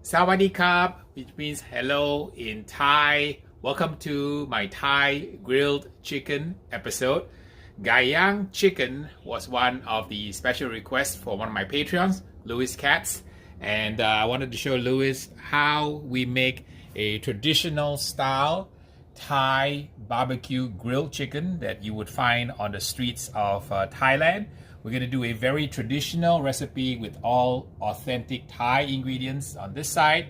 Sawadee which means hello in Thai. Welcome to my Thai grilled chicken episode. Gayang chicken was one of the special requests for one of my Patreons, Louis Katz. And I wanted to show Louis how we make a traditional style Thai barbecue grilled chicken that you would find on the streets of Thailand. We're going to do a very traditional recipe with all authentic Thai ingredients on this side.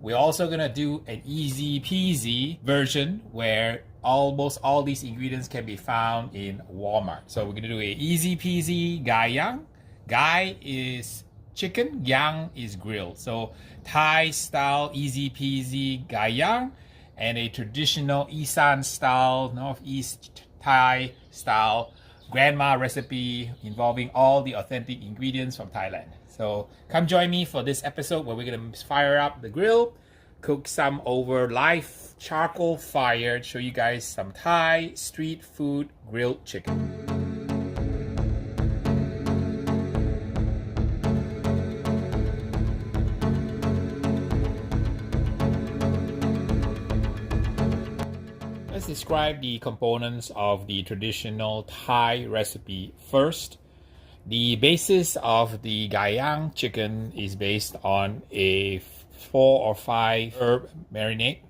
We're also going to do an easy peasy version where almost all these ingredients can be found in Walmart. So we're going to do a easy peasy gayang. Gai is chicken, yang is grilled. So Thai style easy peasy gayang and a traditional Isan style, Northeast Thai style grandma recipe involving all the authentic ingredients from Thailand. So come join me for this episode where we're going to fire up the grill, cook some over live charcoal fire, show you guys some Thai street food grilled chicken. Let's describe the components of the traditional Thai recipe first. The basis of the gayang chicken is based on a 4 or 5 herb marinade.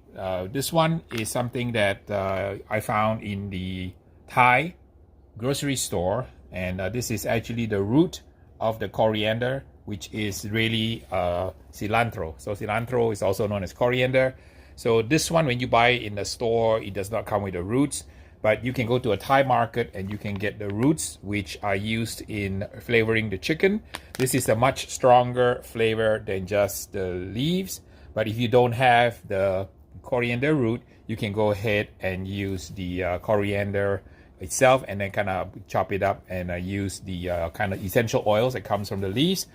This one is something that I found in the Thai grocery store, and this is actually the root of the coriander, which is really cilantro. So cilantro is also known as coriander. So this one, when you buy it in the store, it does not come with the roots, but you can go to a Thai market and you can get the roots, which are used in flavoring the chicken. This is a much stronger flavor than just the leaves, but if you don't have the coriander root, you can go ahead and use the coriander itself and then kind of chop it up and use the kind of essential oils that comes from the leaves.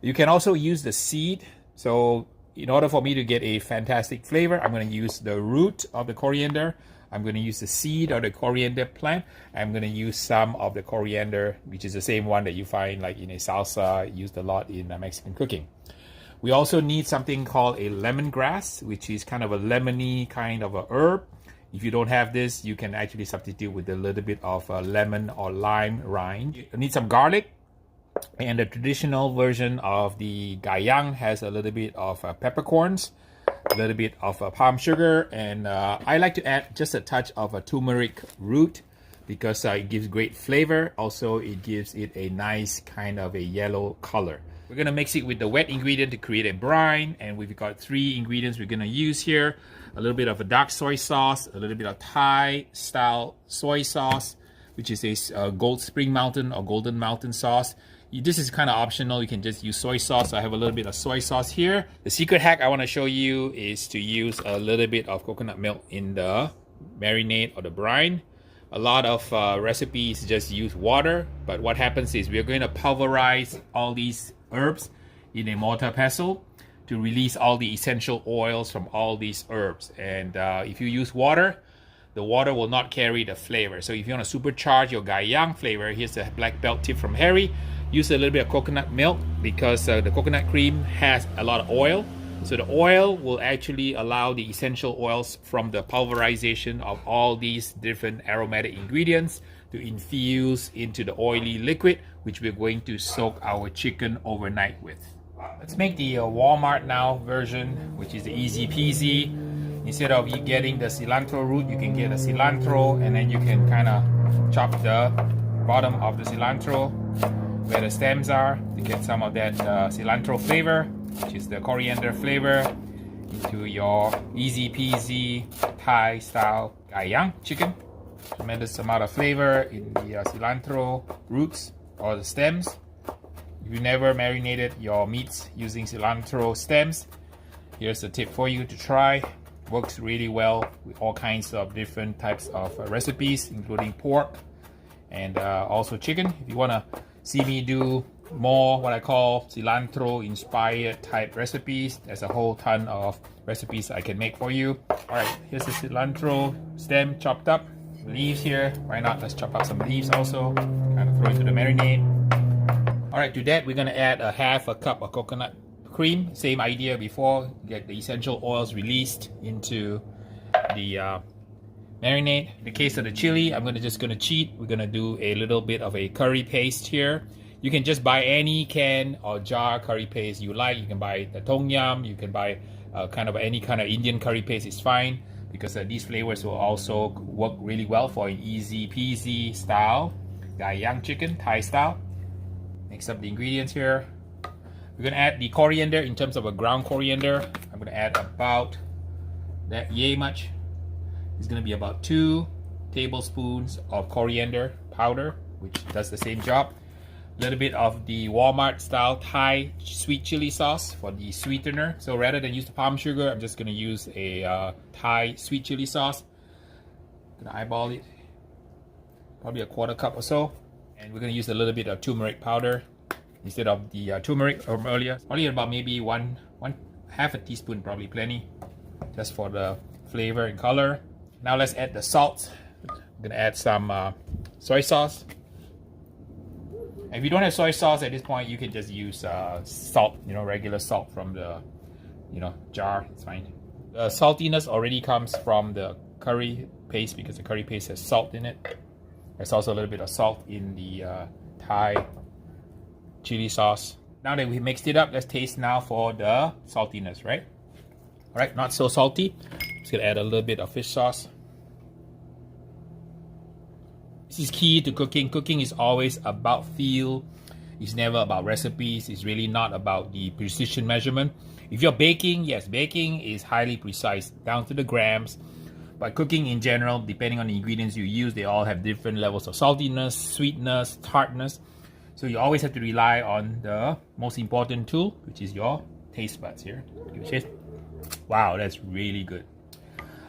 You can also use the seed. So in order for me to get a fantastic flavor, I'm going to use the root of the coriander. I'm going to use the seed of the coriander plant. I'm going to use some of the coriander, which is the same one that you find like in a salsa, used a lot in Mexican cooking. We also need something called a lemongrass, which is kind of a lemony kind of a herb. If you don't have this, you can actually substitute with a little bit of lemon or lime rind. You need some garlic. And the traditional version of the gayang has a little bit of peppercorns, a little bit of palm sugar, and I like to add just a touch of a turmeric root because it gives great flavor. Also, it gives it a nice kind of a yellow color. We're going to mix it with the wet ingredient to create a brine, and we've got 3 ingredients we're going to use here. A little bit of a dark soy sauce, a little bit of Thai style soy sauce, which is a Gold Spring Mountain or Golden Mountain sauce. This is kind of optional. You can just use soy sauce. So I have a little bit of soy sauce here. The secret hack I want to show you is to use a little bit of coconut milk in the marinade or the brine. A lot of recipes just use water, but what happens is we're going to pulverize all these herbs in a mortar pestle to release all the essential oils from all these herbs. And if you use water, the water will not carry the flavor. So if you want to supercharge your gayang flavor, here's a black belt tip from Harry. Use a little bit of coconut milk because the coconut cream has a lot of oil. So the oil will actually allow the essential oils from the pulverization of all these different aromatic ingredients to infuse into the oily liquid, which we're going to soak our chicken overnight with. Let's make the Walmart now version, which is the easy peasy. Instead of you getting the cilantro root, you can get a cilantro and then you can kind of chop the bottom of the cilantro where the stems are to get some of that cilantro flavor, which is the coriander flavor, into your easy peasy Thai style gayang chicken. Tremendous amount of flavor in the cilantro roots or the stems. If you never marinated your meats using cilantro stems, here's a tip for you to try. Works really well with all kinds of different types of recipes, including pork and also chicken. If you want to see me do more what I call cilantro inspired type recipes, there's a whole ton of recipes I can make for you. Alright, here's the cilantro stem chopped up. Leaves here, why not? Let's chop up some leaves also. Kind of throw into the marinade. Alright, to that we're going to add a half a cup of coconut cream. Same idea before. Get the essential oils released into the marinade. In the case of the chili, I'm just gonna cheat. We're gonna do a little bit of a curry paste here. You can just buy any can or jar curry paste you like. You can buy the tom yum. You can buy any kind of Indian curry paste is fine, because these flavors will also work really well for an easy peasy style gayang chicken, Thai style. Mix up the ingredients here. We're gonna add the coriander in terms of a ground coriander. I'm gonna add about that yay much. It's gonna be about 2 tablespoons of coriander powder, which does the same job. A little bit of the Walmart style Thai sweet chili sauce for the sweetener. So rather than use the palm sugar, I'm just gonna use a Thai sweet chili sauce. Gonna eyeball it, probably a 1/4 cup or so. And we're gonna use a little bit of turmeric powder instead of the turmeric from earlier. Probably about maybe half a teaspoon, probably plenty, just for the flavor and color. Now let's add the salt. I'm gonna add some soy sauce. If you don't have soy sauce at this point, you can just use salt, regular salt from the, jar. It's fine. The saltiness already comes from the curry paste because the curry paste has salt in it. There's also a little bit of salt in the Thai chili sauce. Now that we mixed it up, let's taste now for the saltiness, right? All right, not so salty. Just gonna add a little bit of fish sauce. This is key to cooking. Cooking is always about feel. It's never about recipes. It's really not about the precision measurement. If you're baking, yes, baking is highly precise, down to the grams. But cooking in general, depending on the ingredients you use, they all have different levels of saltiness, sweetness, tartness. So you always have to rely on the most important tool, which is your taste buds here. Give it a taste. Wow, that's really good.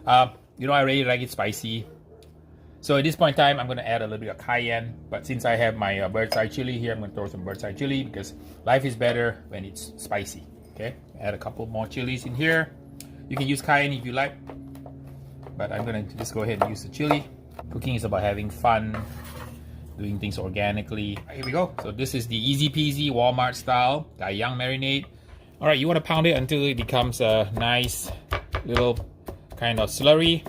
I really like it spicy. So at this point in time, I'm going to add a little bit of cayenne. But since I have my bird's eye chili here, I'm going to throw some bird's eye chili because life is better when it's spicy. Okay, add a couple more chilies in here. You can use cayenne if you like, but I'm going to just go ahead and use the chili. Cooking is about having fun, doing things organically. Here we go. So this is the easy peasy Walmart style gayang marinade. All right, you want to pound it until it becomes a nice little kind of slurry.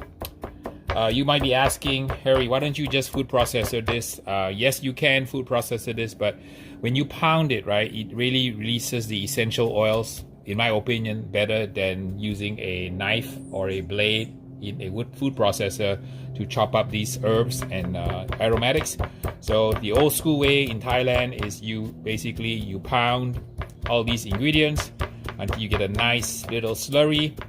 You might be asking, Harry, why don't you just food processor this? Yes, you can food processor this, but when you pound it, right, it really releases the essential oils, in my opinion, better than using a knife or a blade in a wood food processor to chop up these herbs and aromatics. So the old school way in Thailand is you pound all these ingredients until you get a nice little slurry.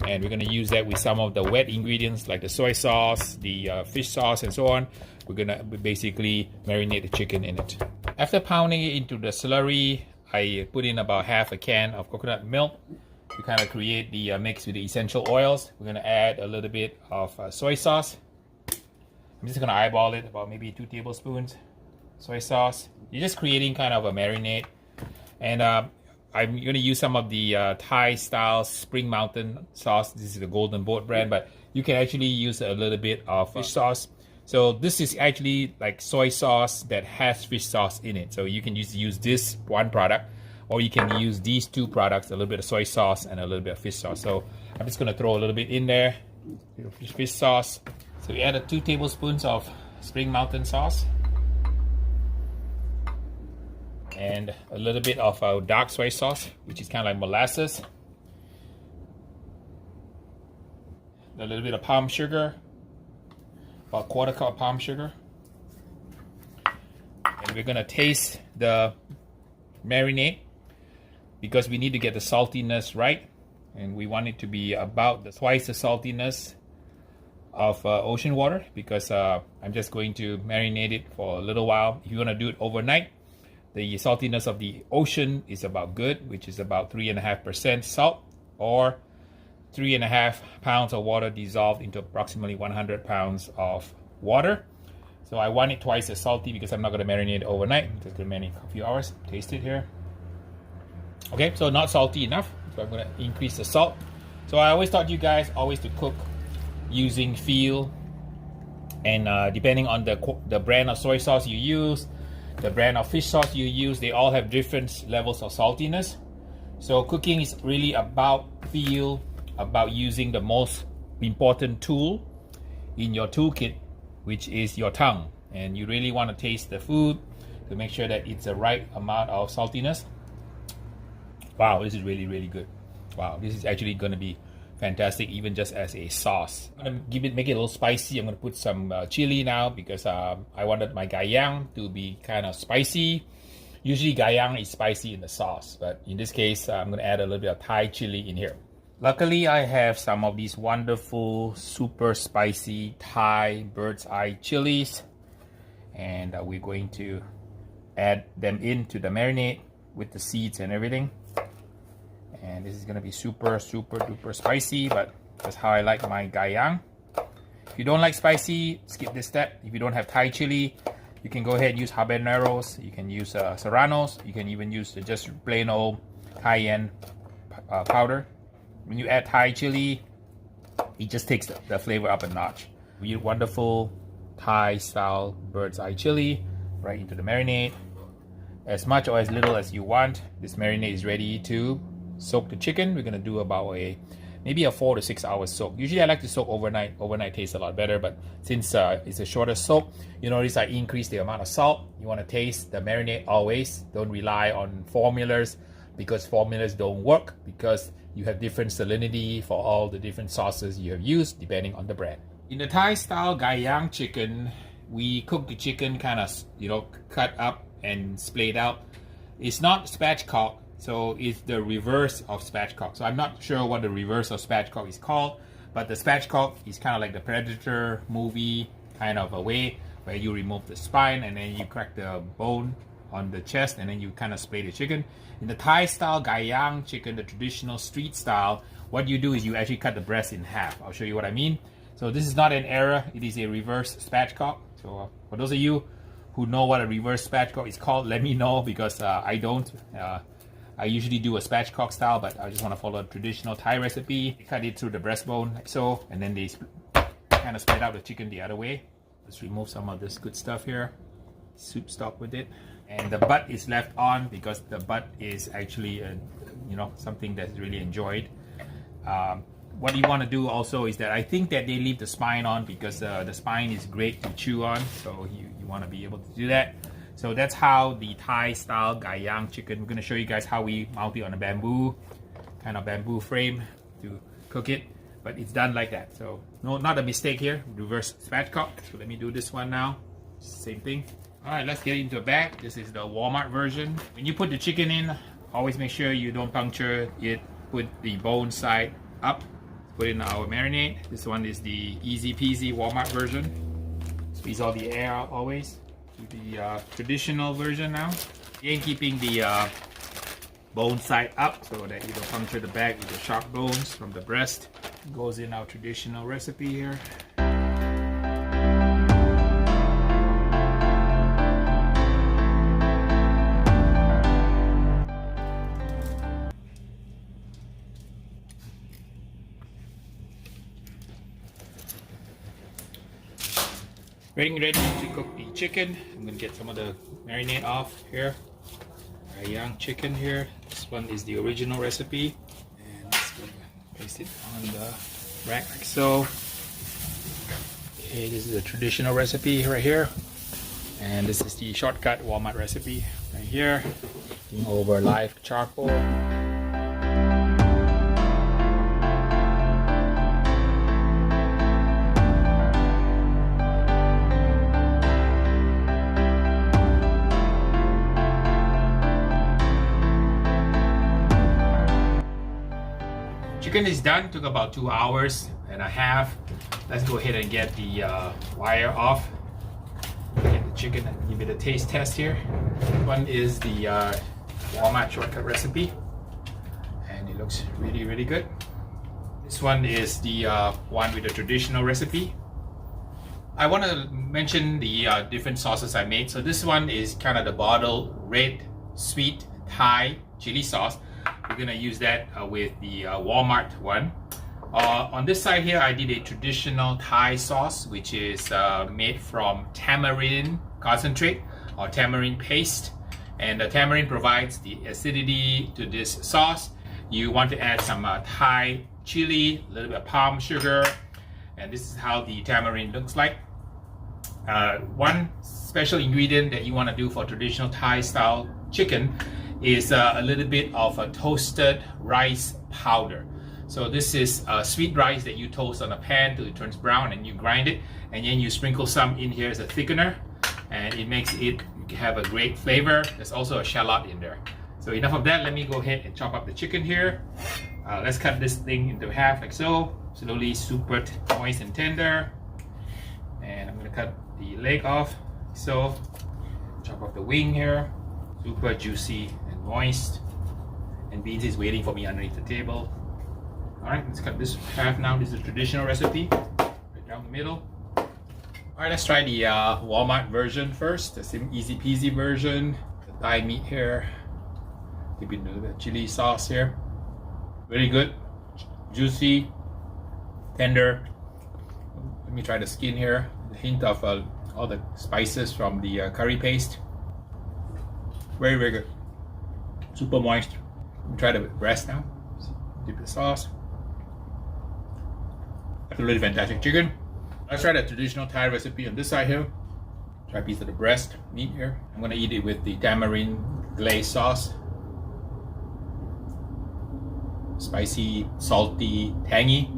And we're going to use that with some of the wet ingredients like the soy sauce, the fish sauce, and so on. We're going to basically marinate the chicken in it. After pounding it into the slurry, I put in about half a can of coconut milk to kind of create the mix with the essential oils. We're going to add a little bit of soy sauce. I'm just going to eyeball it, about maybe 2 tablespoons soy sauce. You're just creating kind of a marinade. And I'm going to use some of the Thai style Spring Mountain sauce. This is the Golden Boat brand, but you can actually use a little bit of fish sauce. So this is actually like soy sauce that has fish sauce in it. So you can use this one product, or you can use these 2 products, a little bit of soy sauce and a little bit of fish sauce. So I'm just going to throw a little bit in there, fish sauce. So we added 2 tablespoons of Spring Mountain sauce. And a little bit of dark soy sauce, which is kind of like molasses. A little bit of palm sugar, about 1/4 cup of palm sugar. And we're gonna taste the marinade because we need to get the saltiness right. And we want it to be about twice the saltiness of ocean water, because I'm just going to marinate it for a little while. If you wanna do it overnight, the saltiness of the ocean is about good, which is about 3.5% salt, or 3.5 pounds of water dissolved into approximately 100 pounds of water. So I want it twice as salty because I'm not going to marinate it overnight. I'm just going to marinate a few hours. Taste it here. Okay, so not salty enough, so I'm going to increase the salt. So I always taught you guys always to cook using feel, and depending on the brand of soy sauce you use, the brand of fish sauce you use, they all have different levels of saltiness. So cooking is really about feel, about using the most important tool in your toolkit, which is your tongue. And you really want to taste the food to make sure that it's the right amount of saltiness. Wow, this is really, really good. Wow, this is actually going to be fantastic, even just as a sauce. I'm going to make it a little spicy. I'm going to put some chili now because I wanted my gayang to be kind of spicy. Usually gayang is spicy in the sauce, but in this case, I'm going to add a little bit of Thai chili in here. Luckily, I have some of these wonderful, super spicy Thai bird's eye chilies, and we're going to add them into the marinade with the seeds and everything. And this is going to be super, super duper spicy, but that's how I like my gayang. If you don't like spicy, skip this step. If you don't have Thai chili, you can go ahead and use habaneros. You can use serranos. You can even use just plain old cayenne powder. When you add Thai chili, it just takes the flavor up a notch. We use wonderful Thai style bird's eye chili right into the marinade. As much or as little as you want. This marinade is ready to soak the chicken. We're gonna do about maybe a 4 to 6 hour soak. Usually I like to soak overnight. Overnight tastes a lot better, but since it's a shorter soak, you notice I increase the amount of salt. You want to taste the marinade always. Don't rely on formulas, because formulas don't work, because you have different salinity for all the different sauces you have used depending on the brand. In the Thai style gayang chicken, we cook the chicken kind of, cut up and splayed out. It's not spatchcock, so it's the reverse of spatchcock. So I'm not sure what the reverse of spatchcock is called, but the spatchcock is kind of like the Predator movie kind of a way where you remove the spine and then you crack the bone on the chest and then you kind of splay the chicken. In the Thai style gayang chicken, the traditional street style, what you do is you actually cut the breast in half. I'll show you what I mean. So this is not an error, it is a reverse spatchcock. So for those of you who know what a reverse spatchcock is called, let me know, because I don't. I usually do a spatchcock style, but I just want to follow a traditional Thai recipe. Cut it through the breastbone like so, and then they kind of split out the chicken the other way. Let's remove some of this good stuff here. Soup stock with it. And the butt is left on because the butt is actually something that's really enjoyed. What you want to do also is that I think that they leave the spine on because the spine is great to chew on, so you want to be able to do that. So that's how the Thai style gayang chicken. We're going to show you guys how we mount it on a bamboo frame to cook it, but it's done like that. So no, not a mistake here. Reverse spatchcock. So let me do this one now. Same thing. All right, let's get into the bag. This is the Walmart version. When you put the chicken in, always make sure you don't puncture it. Put the bone side up. Put in our marinade. This one is the easy peasy Walmart version. Squeeze all the air out always. Do the traditional version now. Again, keeping the bone side up so that you don't puncture the bag with the sharp bones from the breast. Goes in our traditional recipe here. Getting ready to cook the chicken. I'm gonna get some of the marinade off here. Gayang chicken here. This one is the original recipe. And let's go place it on the rack like so. Okay, this is the traditional recipe right here. And this is the shortcut Walmart recipe right here. Over live charcoal. Chicken is done. Took about 2 hours and a half. Let's go ahead and get the wire off. Get the chicken and give it a taste test here. One is the Walmart shortcut recipe, and it looks really, really good. This one is the one with the traditional recipe. I want to mention the different sauces I made. So this one is kind of the bottled red sweet Thai chili sauce. We're gonna use that with the Walmart one. On this side here, I did a traditional Thai sauce, which is made from tamarind concentrate or tamarind paste. and the tamarind provides the acidity to this sauce. You want to add some Thai chili, a little bit of palm sugar, and this is how the tamarind looks like. One special ingredient that you want to do for traditional Thai style chicken is a little bit of a toasted rice powder. So this is sweet rice that you toast on a pan till it turns brown, and you grind it, and then you sprinkle some in here as a thickener, and it makes it have a great flavor. There's also a shallot in there. So enough of that, let me go ahead and chop up the chicken here. Let's cut this thing into half like so, slowly, super moist and tender. And I'm gonna cut the leg off, so chop off the wing here, super juicy and moist. And Beans is waiting for me underneath the table. All right, let's cut this half now. This is a traditional recipe, right down the middle. All right, let's try the Walmart version first, the same easy peasy version. The thigh meat here, give it a little bit of chili sauce here. Very good, juicy, tender. Let me try the skin here. A hint of all the spices from the curry paste. Very, very good. Super moist. Let me try the breast now. Dip the sauce. Absolutely fantastic chicken. Let's try the traditional Thai recipe on this side here. Try a piece of the breast meat here. I'm gonna eat it with the tamarind glaze sauce. Spicy, salty, tangy.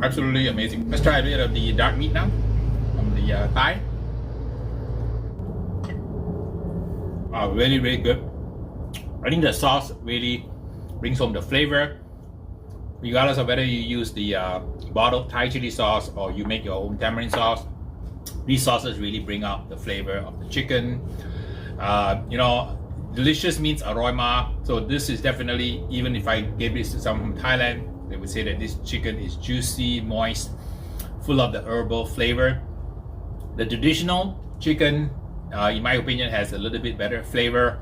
Absolutely amazing. Let's try a bit of the dark meat now from the thigh. Wow, really, really good. I think the sauce really brings home the flavor. Regardless of whether you use the bottled Thai chili sauce or you make your own tamarind sauce, these sauces really bring out the flavor of the chicken. You know, delicious means aroma. So this is definitely, even if I gave this to someone from Thailand, they would say that this chicken is juicy, moist, full of the herbal flavor. The traditional chicken, in my opinion, has a little bit better flavor.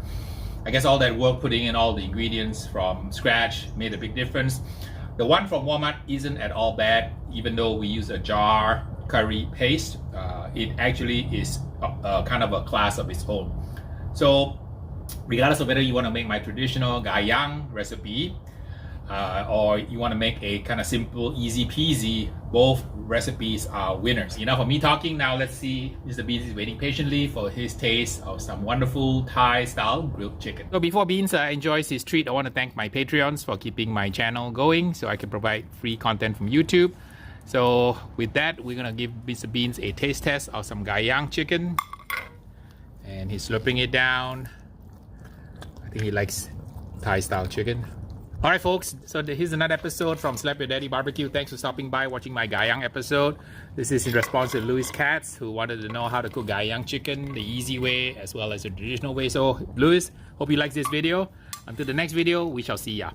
I guess all that work putting in all the ingredients from scratch made a big difference. The one from Walmart isn't at all bad, even though we use a jar curry paste. It actually is kind of a class of its own. So regardless of whether you want to make my traditional gayang recipe or you want to make a kind of simple, easy peasy, both recipes are winners. Enough of me talking. Now let's see, Mr. Beans is waiting patiently for his taste of some wonderful Thai style grilled chicken. So before Beans enjoys his treat, I want to thank my Patreons for keeping my channel going so I can provide free content from YouTube. So with that, we're gonna give Mr. Beans a taste test of some gayang chicken, and he's slurping it down. I think he likes Thai style chicken. Alright folks, so here's another episode from Slap Your Daddy Barbecue. Thanks for stopping by watching my gayang episode. This is in response to Louis Katz, who wanted to know how to cook gayang chicken the easy way as well as the traditional way. So Louis, hope you like this video. Until the next video, we shall see ya.